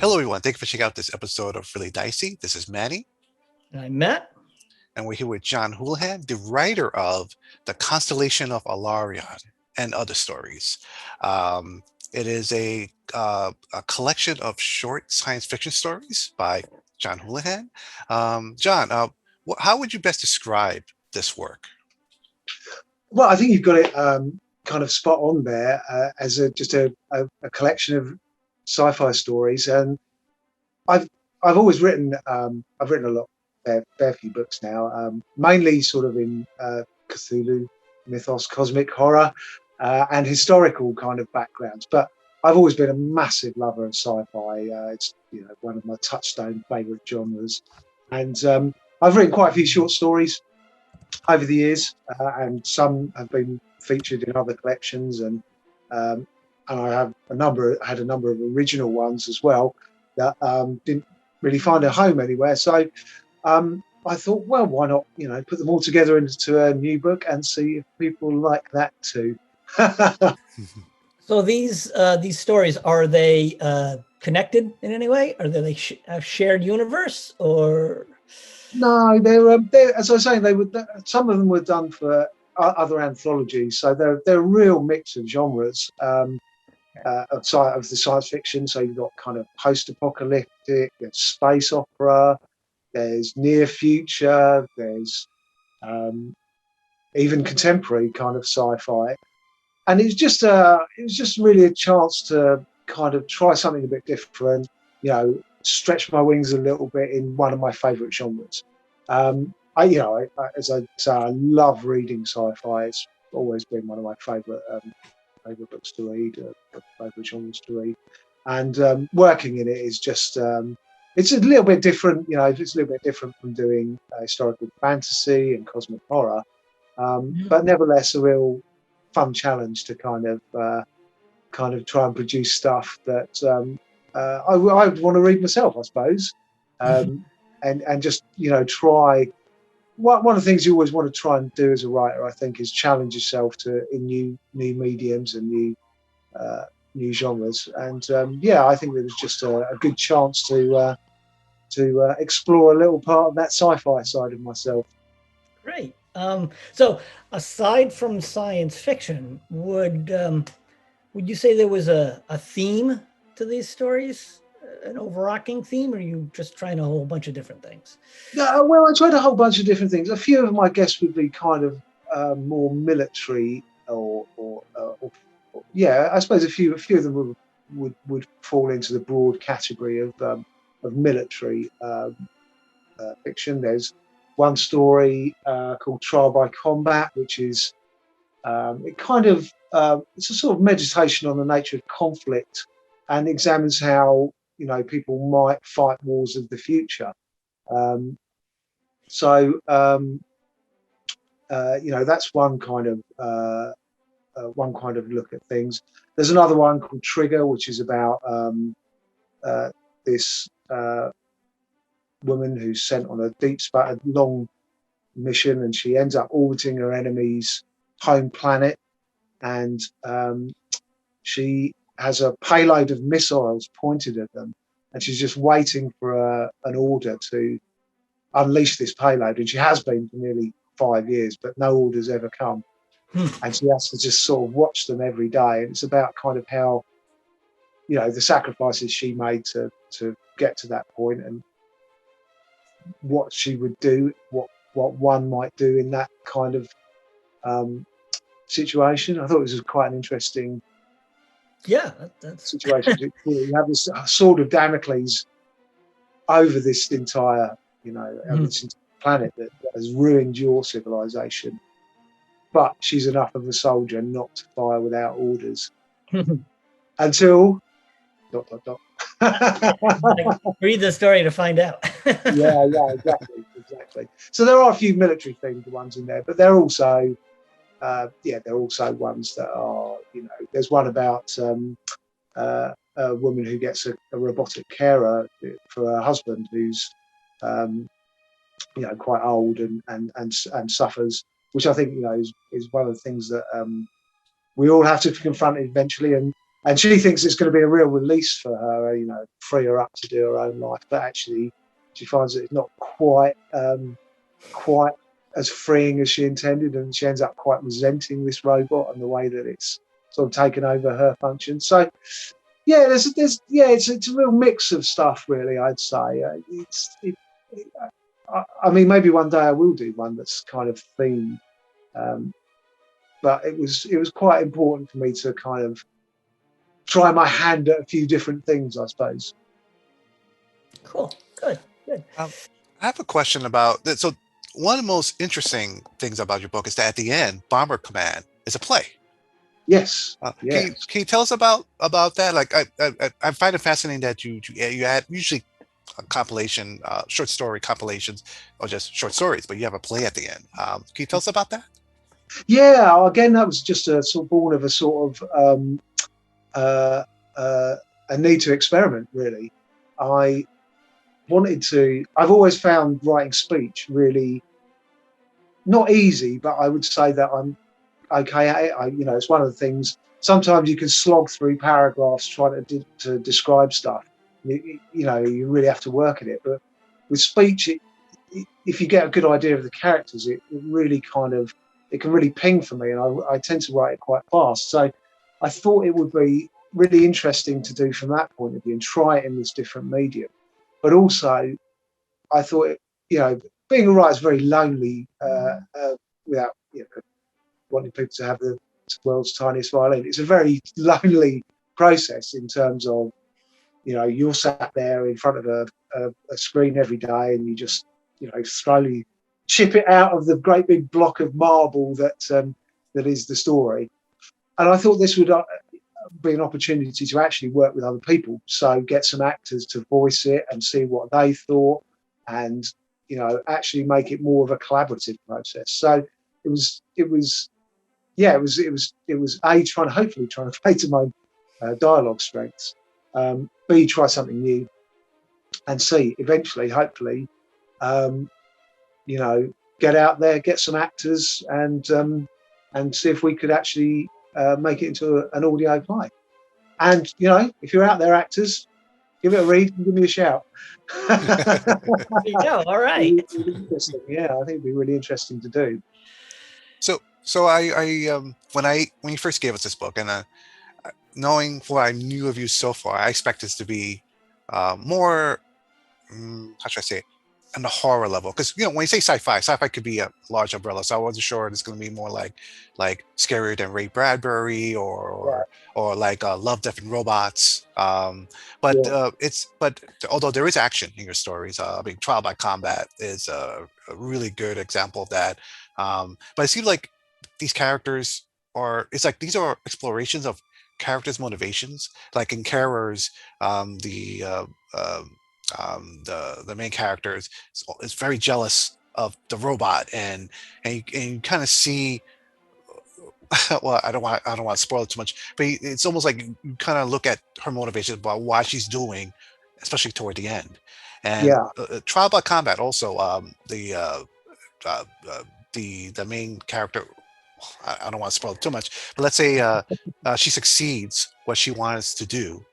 Hello, everyone. Thank you for checking out this episode of Really Dicey. This is Manny, And I met. and we're here with John Houlihan, the writer of The Constellation of Alarion and Other Stories. Um, it is a collection of short science fiction stories by John Houlihan. John, how would you best describe this work? Well, I think you've got it kind of spot on there as just a collection of sci-fi stories, and I've I've always written I've written a lot, fair few books now, mainly sort of in Cthulhu mythos, cosmic horror, and historical kind of backgrounds. But I've always been a massive lover of sci-fi. It's one of my touchstone favourite genres, and I've written quite a few short stories over the years, and some have been featured in other collections, and I have had a number of original ones as well that didn't really find a home anywhere. So I thought, well, why not, put them all together into a new book and see if people like that too. So these stories, are they connected in any way? Are they like a shared universe, or? No, they're as I was saying, some of them were done for other anthologies, so they're a real mix of genres. Of the science fiction, so you've got kind of post-apocalyptic, there's space opera, there's near future, there's even contemporary kind of sci-fi, and it was just really a chance to kind of try something a bit different, stretch my wings a little bit in one of my favourite genres. As I say, I love reading sci-fi. It's always been one of my favourite books to read, favourite genres to read, and working in it is just it's a little bit different. It's a little bit different from doing historical fantasy and cosmic horror, but nevertheless a real fun challenge to kind of try and produce stuff that I would want to read myself, I suppose, and just try. One of the things you always want to try and do as a writer, I think, is challenge yourself in new mediums and new genres. And I think it was just a good chance to explore a little part of that sci-fi side of myself. Great. So aside from science fiction, would you say there was a theme to these stories, an overarching theme, or are you just trying a whole bunch of different things? No, well, I tried a whole bunch of different things. A few of my guests would be kind of more military, yeah. I suppose a few of them would fall into the broad category of military fiction. There's one story called Trial by Combat, which is it's a sort of meditation on the nature of conflict and examines how people might fight wars of the future. Um, that's one kind of look at things. There's another one called Trigger, which is about this woman who's sent on a long mission, and she ends up orbiting her enemy's home planet, and she has a payload of missiles pointed at them, and she's just waiting for an order to unleash this payload, and she has been for nearly 5 years, but no orders ever come. And she has to just sort of watch them every day, and it's about kind of how the sacrifices she made to get to that point, and what she would do, what one might do in that kind of situation. I thought this was quite an interesting that's situation. You have this sword of Damocles over this entire this entire planet that has ruined your civilization, but she's enough of a soldier not to fire without orders until ... Read the story to find out. yeah, exactly. So there are a few military themed ones in there, but they're also ones that are, there's one about a woman who gets a robotic carer for her husband who's quite old and suffers, which I think is one of the things that we all have to confront eventually. And And she thinks it's going to be a real release for her, free her up to do her own life. But actually, she finds that it's not quite as freeing as she intended, and she ends up quite resenting this robot and the way that it's sort of taken over her function. So yeah, it's a real mix of stuff, really. I'd say I mean, maybe one day I will do one that's kind of themed, but it was quite important for me to kind of try my hand at a few different things, I suppose. Cool. Good. Good. I have a question about that. So one of the most interesting things about your book is that at the end, Bomber Command is a play. Yes, Can you tell us about that? Like I find it fascinating that you add usually a compilation, short story compilations, or just short stories, but you have a play at the end. Can you tell us about that? yeah. Again, that was just a sort of born of a sort of uh, uh, a need to experiment. Really, I wanted to. I've always found writing speech really not easy, but I would say that I'm okay at it. It's one of the things. Sometimes you can slog through paragraphs trying to describe stuff. You really have to work at it. But with speech, if you get a good idea of the characters, it really it can really ping for me, and I tend to write it quite fast. So I thought it would be really interesting to do from that point of view and try it in this different medium. But also, I thought, being a writer is very lonely without wanting people to have the world's tiniest violin. It's a very lonely process in terms of, you're sat there in front of a screen every day, and you just, slowly chip it out of the great big block of marble that is the story. And I thought this would be an opportunity to actually work with other people. So get some actors to voice it and see what they thought, and actually make it more of a collaborative process. So it was A, hopefully trying to play to my dialogue strengths, B, try something new, and C, eventually, hopefully, um, get out there, get some actors, and see if we could actually make it into an audio play. And if you're out there, actors, give it a read and give me a shout. There you go. All right. Really interesting. Yeah, I think it'd be really interesting to do. So when you first gave us this book, and knowing what I knew of you so far, I expect this to be more, how should I say it, on the horror level. Because when you say sci-fi, sci-fi could be a large umbrella. So I wasn't sure it's going to be more like scarier than Ray Bradbury Yeah, or like Love, Death, and Robots. But yeah, but although there is action in your stories, I mean, Trial by Combat is a really good example of that. But it seems like these characters it's like these are explorations of characters' motivations. Like in Carers, the the main character is very jealous of the robot, and you kind of see, well, I don't want to spoil it too much, but it's almost like you kind of look at her motivations about why she's doing, especially toward the end. And yeah, Trial by Combat also, uh, the main character, I don't want to spoil it too much, but let's say she succeeds what she wants to do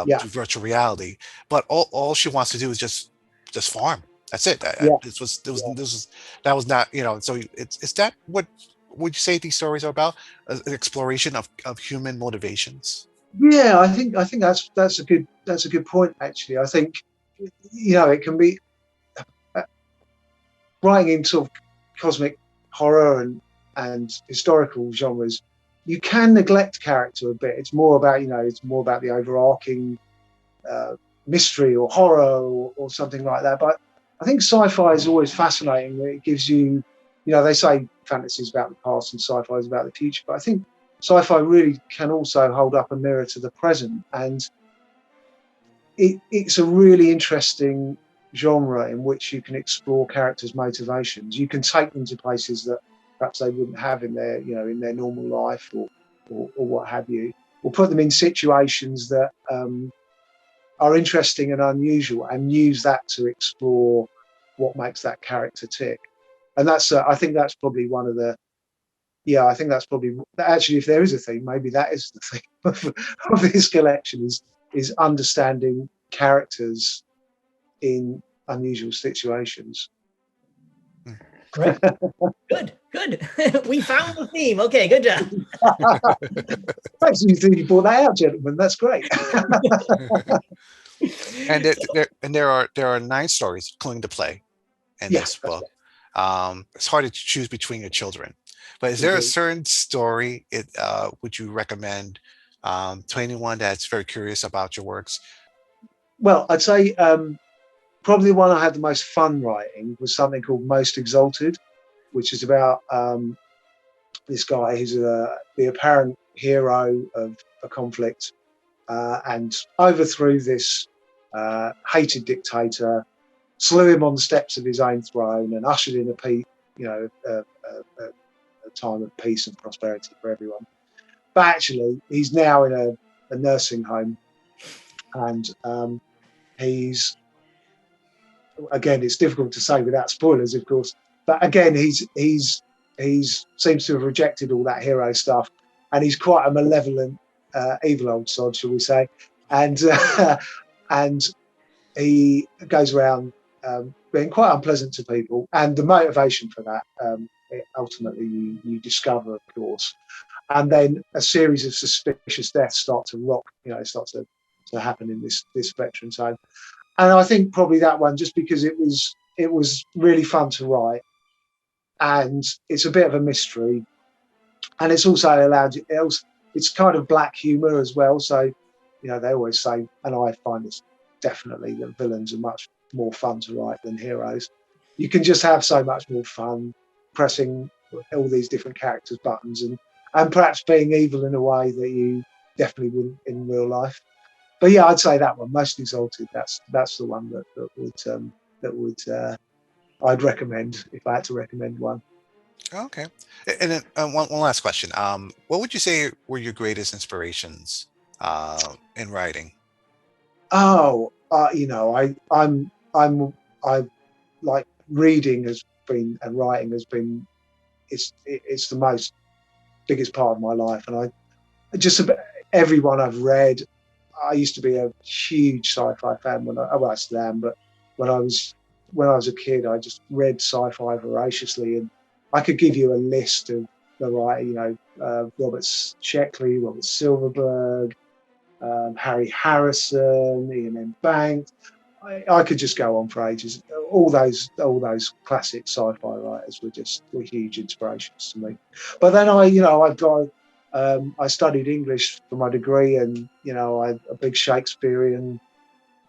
yeah, through virtual reality, but all she wants to do is just farm. That's it. yeah, This was that was not, so it's that what would you say these stories are about? An exploration of human motivations. yeah. I think that's a good point. Actually, I think it can be uh, writing in sort of cosmic horror and historical genres. You can neglect character a bit. It's more about the overarching uh, mystery or horror or something like that. But I think sci-fi is always fascinating. It gives you, they say fantasy is about the past and sci-fi is about the future, but I think sci-fi really can also hold up a mirror to the present, and it's a really interesting genre in which you can explore characters' motivations. You can take them to places that perhaps they wouldn't have in their normal life or what have you, or put them in situations that are interesting and unusual, and use that to explore what makes that character tick. And I think that's probably one of the yeah, I think that's probably actually, if there is a theme, maybe that is the theme of this collection is understanding characters in unusual situations. Mm. Great. Good. Good. We found the theme. Okay. Good job. Thanks, you brought that out, gentlemen. That's great. And there are 9 stories, including the play, in Yeah, this that's book. It's hard to choose between your children, but is right. there a Indeed. certain story would you recommend to anyone that's very curious about your works? Well, I'd say probably the one I had the most fun writing was something called Most Exalted, which is about this guy who's the apparent hero of a conflict and overthrew this hated dictator, slew him on the steps of his own throne, and ushered in a time of peace and prosperity for everyone. But actually, he's now in a nursing home, and he's again, it's difficult to say without spoilers, of course. But again, he's seems to have rejected all that hero stuff, and he's quite a malevolent, evil old sod, shall we say? And and he goes around being quite unpleasant to people, and the motivation for that ultimately you discover, of course, and then a series of suspicious deaths start to start to happen in this veteran's home. And I think probably that one, just because it was really fun to write, and it's a bit of a mystery, and it's also it's kind of black humor as well. So, they always say, and I find this definitely, that villains are much more fun to write than heroes. You can just have so much more fun pressing all these different characters' buttons and perhaps being evil in a way that you definitely wouldn't in real life. But yeah, I'd say that one, Most Exalted. That's the one that would I'd recommend if I had to recommend one. Okay. And then one last question. What would you say were your greatest inspirations in writing? Oh, I like reading has been and writing has been it's the most biggest part of my life, and I just about everyone I've read. I used to be a huge sci-fi fan well, I still am, but when I was when I was a kid, I just read sci-fi voraciously, and I could give you a list of the writer, Robert Sheckley, Robert Silverberg, Harry Harrison, Ian M. Banks. I could just go on for ages. All those classic sci-fi writers were huge inspirations to me. But then I studied English for my degree, and I'm a big Shakespearean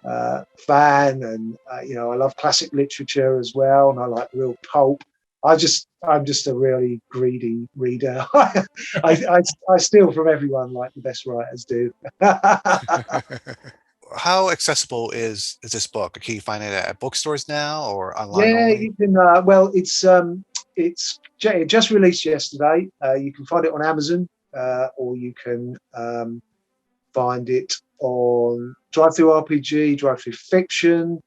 fan, and I love classic literature as well, and I like real pulp. I'm just a really greedy reader. I steal from everyone like the best writers do. How accessible is this book? Can you find it at bookstores now or online Yeah, only? you can. Well, it just released yesterday. You can find it on Amazon, or you can find it on Drive Through RPG, Drive Through Fiction,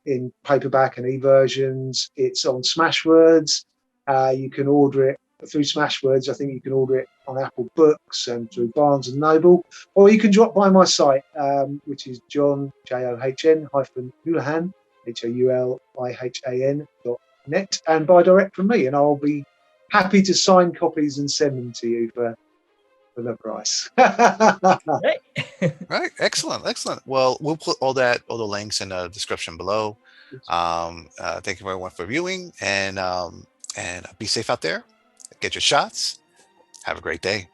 in paperback and e-versions. It's on Smashwords. You can order it through Smashwords. I think you can order it on Apple Books and through Barnes and Noble, or you can drop by my site, which is John John hyphen Houlihan Houlihan.net, and buy direct from me, and I'll be happy to sign copies and send them to you for the price. Right. Right. Excellent. Excellent. Well, we'll put all the links in the description below. Thank you everyone for viewing, and be safe out there. Get your shots. Have a great day.